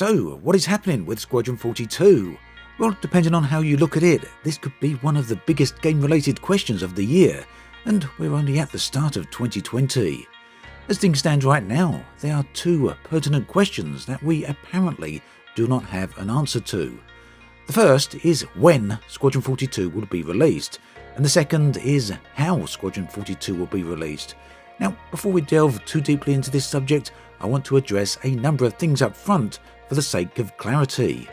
So, what is happening with Squadron 42? Well, depending on how you look at it, this could be one of the biggest game-related questions of the year, and we're only at the start of 2020. As things stand right now, there are two pertinent questions that we apparently do not have an answer to. The first is when Squadron 42 will be released, and the second is how Squadron 42 will be released. Now, before we delve too deeply into this subject, I want to address a number of things up front for the sake of clarity.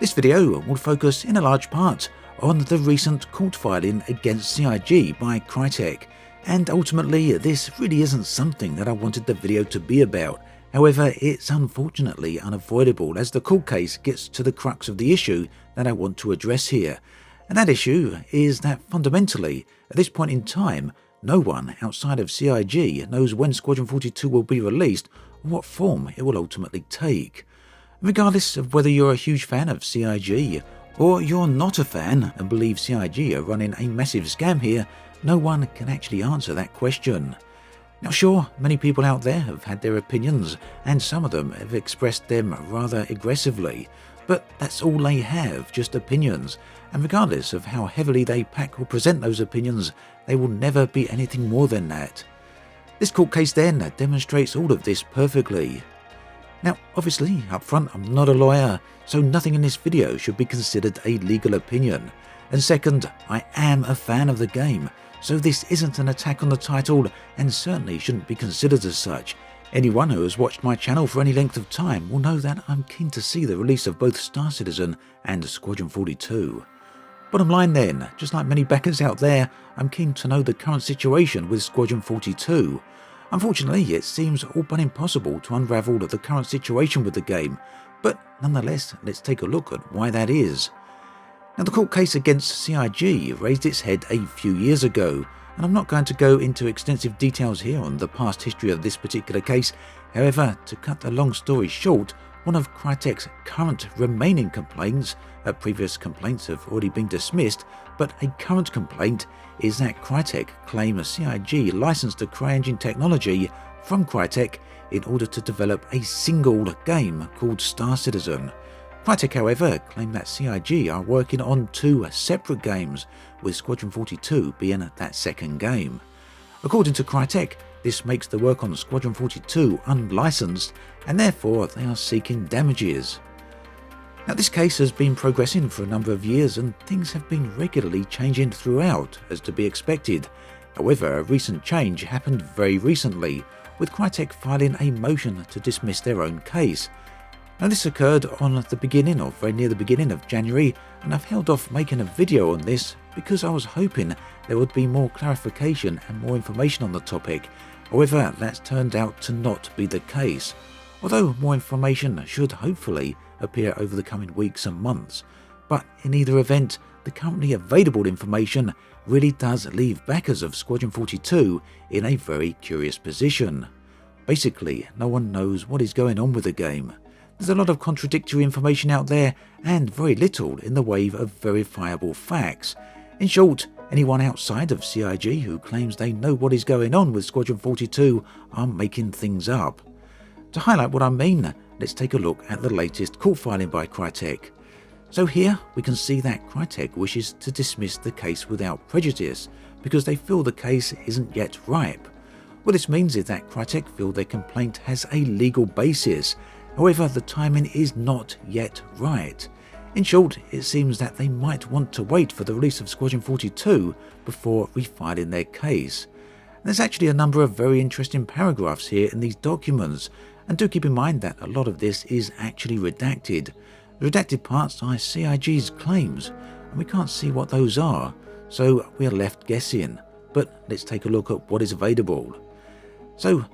This video will focus in a large part on the recent court filing against CIG by CryTek, and ultimately this really isn't something that I wanted the video to be about. However, it's unfortunately unavoidable as the court case gets to the crux of the issue that I want to address here. And that issue is that fundamentally, at this point in time, no one outside of CIG knows when Squadron 42 will be released or what form it will ultimately take. Regardless of whether you're a huge fan of CIG or you're not a fan and believe CIG are running a massive scam here, no one can actually answer that question. Now sure, many people out there have had their opinions and some of them have expressed them rather aggressively, but that's all they have, just opinions, and regardless of how heavily they pack or present those opinions, they will never be anything more than that. This court case then demonstrates all of this perfectly. Now obviously, up front I'm not a lawyer, so nothing in this video should be considered a legal opinion, and second, I am a fan of the game, so this isn't an attack on the title and certainly shouldn't be considered as such. Anyone who has watched my channel for any length of time will know that I'm keen to see the release of both Star Citizen and Squadron 42. Bottom line then, just like many backers out there, I'm keen to know the current situation with Squadron 42. Unfortunately, it seems all but impossible to unravel the current situation with the game, but nonetheless, let's take a look at why that is. Now, the court case against CIG raised its head a few years ago, and I'm not going to go into extensive details here on the past history of this particular case. However, to cut the long story short, one of CryTek's current remaining complaints, previous complaints have already been dismissed, but a current complaint is that CryTek claims CIG licensed the CryEngine technology from CryTek in order to develop a single game called Star Citizen. CryTek, however, claim that CIG are working on two separate games, with Squadron 42 being that second game. According to CryTek, this makes the work on Squadron 42 unlicensed, and therefore they are seeking damages. Now this case has been progressing for a number of years and things have been regularly changing throughout, as to be expected. However, a recent change happened very recently, with CryTek filing a motion to dismiss their own case. Now this occurred on the beginning or very near the beginning of January, and I've held off making a video on this because I was hoping there would be more clarification and more information on the topic. However, that's turned out to not be the case, although more information should hopefully appear over the coming weeks and months. But in either event, the currently available information really does leave backers of Squadron 42 in a very curious position. Basically, no one knows what is going on with the game. There's a lot of contradictory information out there and very little in the way of verifiable facts. In short, anyone outside of CIG who claims they know what is going on with Squadron 42 are making things up. To highlight what I mean, let's take a look at the latest court filing by CryTek. So here we can see that CryTek wishes to dismiss the case without prejudice because they feel the case isn't yet ripe. What this means is that CryTek feel their complaint has a legal basis. However, the timing is not yet right. In short, it seems that they might want to wait for the release of Squadron 42 before refiling their case. There's actually a number of very interesting paragraphs here in these documents, and do keep in mind that a lot of this is actually redacted. The redacted parts are CIG's claims, and we can't see what those are, so we are left guessing. But let's take a look at what is available. So,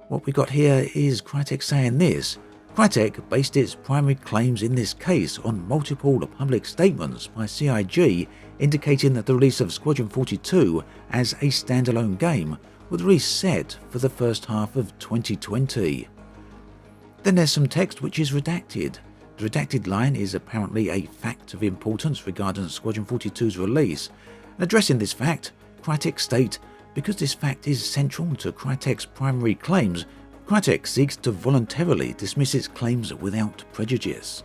what we got here is CryTek saying this. CryTek based its primary claims in this case on multiple public statements by CIG indicating that the release of Squadron 42 as a standalone game was reset for the first half of 2020. Then there's some text which is redacted. The redacted line is apparently a fact of importance regarding Squadron 42's release. And addressing this fact, CryTek state, because this fact is central to CryTek's primary claims, CryTek seeks to voluntarily dismiss its claims without prejudice.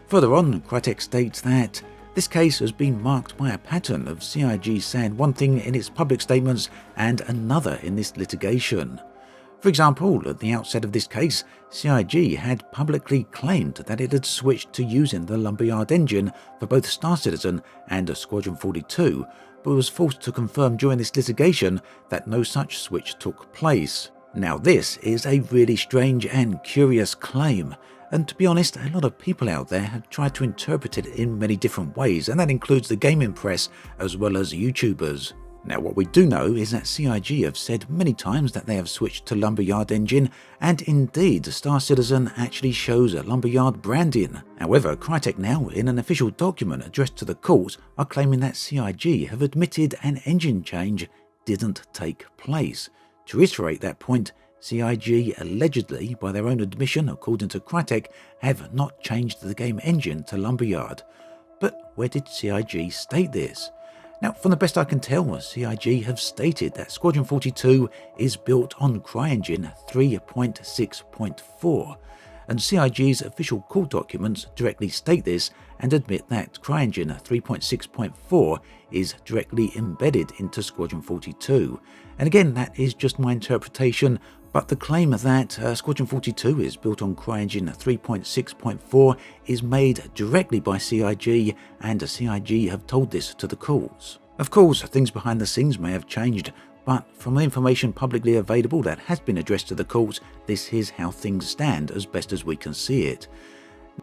Further on, CryTek states that this case has been marked by a pattern of CIG saying one thing in its public statements and another in this litigation. For example, at the outset of this case, CIG had publicly claimed that it had switched to using the Lumberyard engine for both Star Citizen and Squadron 42, but was forced to confirm during this litigation that no such switch took place. Now this is a really strange and curious claim, and to be honest, a lot of people out there have tried to interpret it in many different ways, and that includes the gaming press as well as YouTubers. Now what we do know is that CIG have said many times that they have switched to Lumberyard engine, and indeed Star Citizen actually shows a Lumberyard branding. However, CryTek now, in an official document addressed to the courts, are claiming that CIG have admitted an engine change didn't take place. To reiterate that point, CIG allegedly, by their own admission according to CryTek, have not changed the game engine to Lumberyard. But where did CIG state this? Now, from the best I can tell, CIG have stated that Squadron 42 is built on CryEngine 3.6.4, and CIG's official court documents directly state this and admit that CryEngine 3.6.4 is directly embedded into Squadron 42. And again, that is just my interpretation, but the claim that Squadron 42 is built on CryEngine 3.6.4 is made directly by CIG, and CIG have told this to the courts. Of course, things behind the scenes may have changed, but from the information publicly available that has been addressed to the courts, this is how things stand as best as we can see it.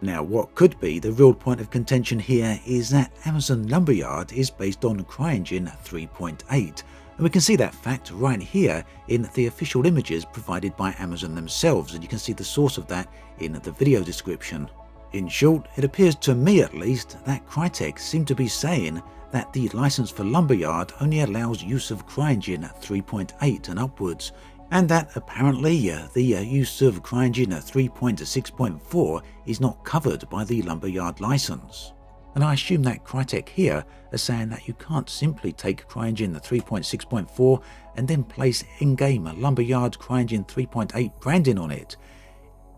Now, what could be the real point of contention here is that Amazon Lumberyard is based on CryEngine 3.8, and we can see that fact right here in the official images provided by Amazon themselves, and you can see the source of that in the video description. In short, it appears to me at least that CryTek seem to be saying that the license for Lumberyard only allows use of CryEngine 3.8 and upwards, and that apparently the use of CryEngine 3.6.4 is not covered by the Lumberyard license. And I assume that CryTek here are saying that you can't simply take CryEngine 3.6.4 and then place in-game Lumberyard CryEngine 3.8 branding on it.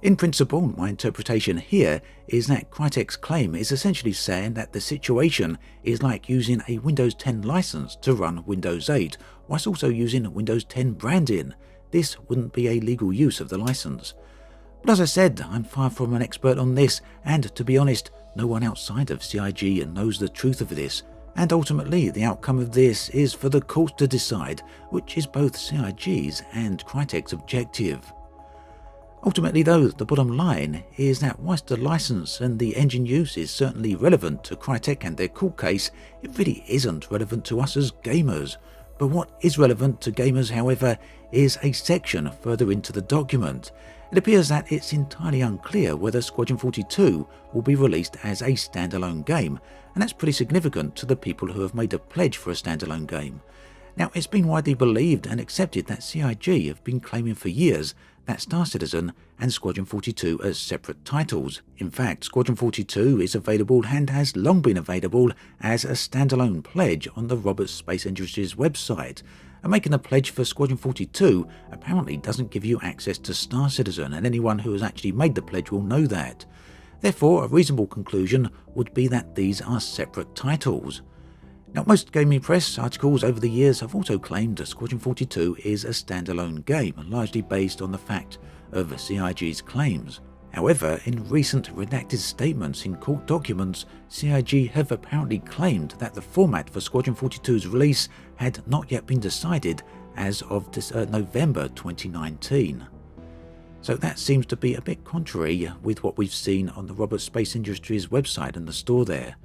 In principle, my interpretation here is that CryTek's claim is essentially saying that the situation is like using a Windows 10 license to run Windows 8, whilst also using Windows 10 branding. This wouldn't be a legal use of the license. But as I said, I'm far from an expert on this, and to be honest, no one outside of CIG knows the truth of this, and ultimately the outcome of this is for the courts to decide, which is both CIG's and CryTek's objective. Ultimately though, the bottom line is that whilst the license and the engine use is certainly relevant to CryTek and their court case, it really isn't relevant to us as gamers. But what is relevant to gamers, however, is a section further into the document. It appears that it's entirely unclear whether Squadron 42 will be released as a standalone game, and that's pretty significant to the people who have made a pledge for a standalone game. Now, it's been widely believed and accepted that CIG have been claiming for years that Star Citizen and Squadron 42 as separate titles. In fact, Squadron 42 is available and has long been available as a standalone pledge on the Roberts Space Industries website, and making a pledge for Squadron 42 apparently doesn't give you access to Star Citizen, and anyone who has actually made the pledge will know that. Therefore, a reasonable conclusion would be that these are separate titles. Now, most gaming press articles over the years have also claimed that Squadron 42 is a standalone game, largely based on the fact of CIG's claims. However, in recent redacted statements in court documents, CIG have apparently claimed that the format for Squadron 42's release had not yet been decided as of November 2019. So that seems to be a bit contrary with what we've seen on the Roberts Space Industries website and the store there.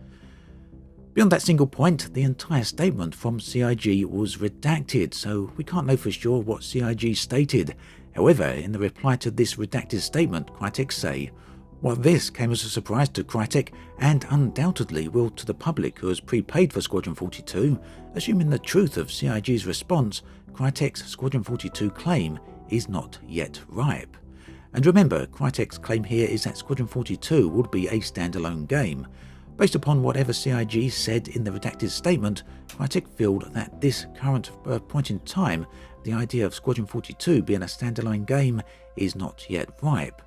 Beyond that single point, the entire statement from CIG was redacted, so we can't know for sure what CIG stated. However, in the reply to this redacted statement, CryTek say, "While this came as a surprise to CryTek and undoubtedly will to the public who has prepaid for Squadron 42, assuming the truth of CIG's response, CryTek's Squadron 42 claim is not yet ripe." And remember, CryTek's claim here is that Squadron 42 would be a standalone game. Based upon whatever CIG said in the redacted statement, CryTek feel that this current point in time, the idea of Squadron 42 being a standalone game is not yet ripe.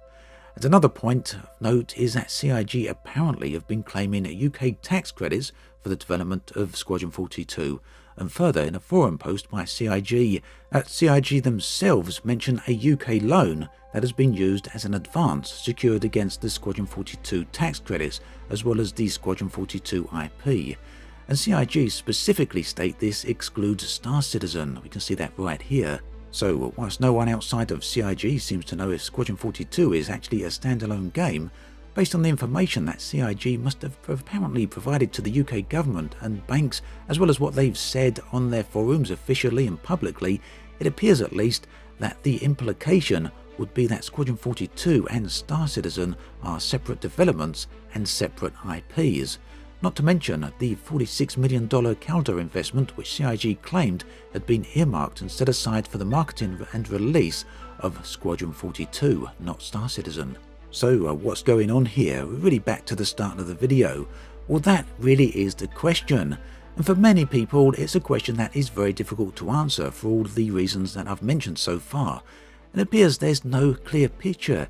And another point of note is that CIG apparently have been claiming UK tax credits for the development of Squadron 42, and further in a forum post by CIG, CIG themselves mention a UK loan that has been used as an advance secured against the Squadron 42 tax credits as well as the Squadron 42 IP. And CIG specifically state this excludes Star Citizen. We can see that right here. So whilst no one outside of CIG seems to know if Squadron 42 is actually a standalone game, based on the information that CIG must have apparently provided to the UK government and banks, as well as what they've said on their forums officially and publicly, it appears at least that the implication would be that Squadron 42 and Star Citizen are separate developments and separate IPs. Not to mention the $46 million counter investment which CIG claimed had been earmarked and set aside for the marketing and release of Squadron 42, not Star Citizen. So what's going on here? We're really back to the start of the video. Well, that really is the question. And for many people, it's a question that is very difficult to answer for all of the reasons that I've mentioned so far. It appears there's no clear picture.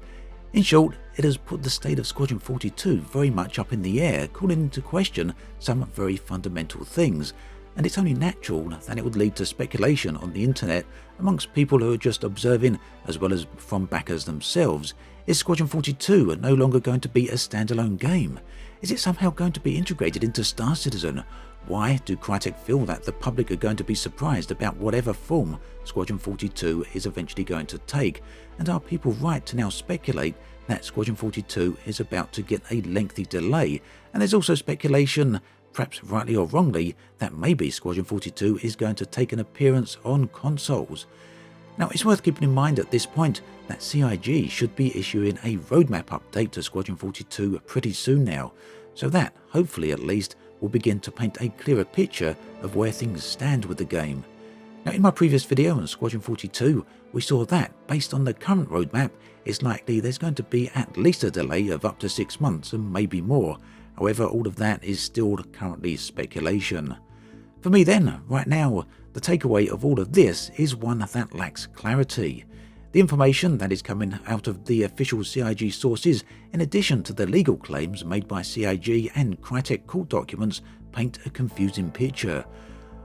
In short, it has put the state of Squadron 42 very much up in the air, calling into question some very fundamental things. And it's only natural that it would lead to speculation on the internet amongst people who are just observing, as well as from backers themselves. Is Squadron 42 no longer going to be a standalone game? Is it somehow going to be integrated into Star Citizen? Why do CryTek feel that the public are going to be surprised about whatever form Squadron 42 is eventually going to take? And are people right to now speculate that Squadron 42 is about to get a lengthy delay? And there's also speculation, perhaps rightly or wrongly, that maybe Squadron 42 is going to take an appearance on consoles. Now, it's worth keeping in mind at this point that CIG should be issuing a roadmap update to Squadron 42 pretty soon now, so that, hopefully at least, will begin to paint a clearer picture of where things stand with the game. Now, in my previous video on Squadron 42, we saw that, based on the current roadmap, it's likely there's going to be at least a delay of up to 6 months and maybe more. However, all of that is still currently speculation. For me then, right now, the takeaway of all of this is one that lacks clarity. The information that is coming out of the official CIG sources, in addition to the legal claims made by CIG and CryTek court documents, paint a confusing picture.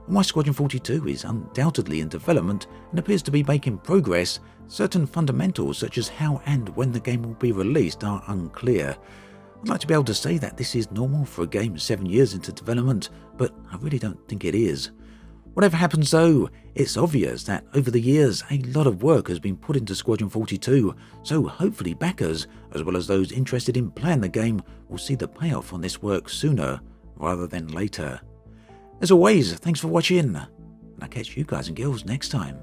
While Squadron 42 is undoubtedly in development and appears to be making progress, certain fundamentals such as how and when the game will be released are unclear. I'd like to be able to say that this is normal for a game 7 years into development, but I really don't think it is. Whatever happens though, it's obvious that over the years a lot of work has been put into Squadron 42, so hopefully backers, as well as those interested in playing the game, will see the payoff on this work sooner rather than later. As always, thanks for watching, and I'll catch you guys and girls next time.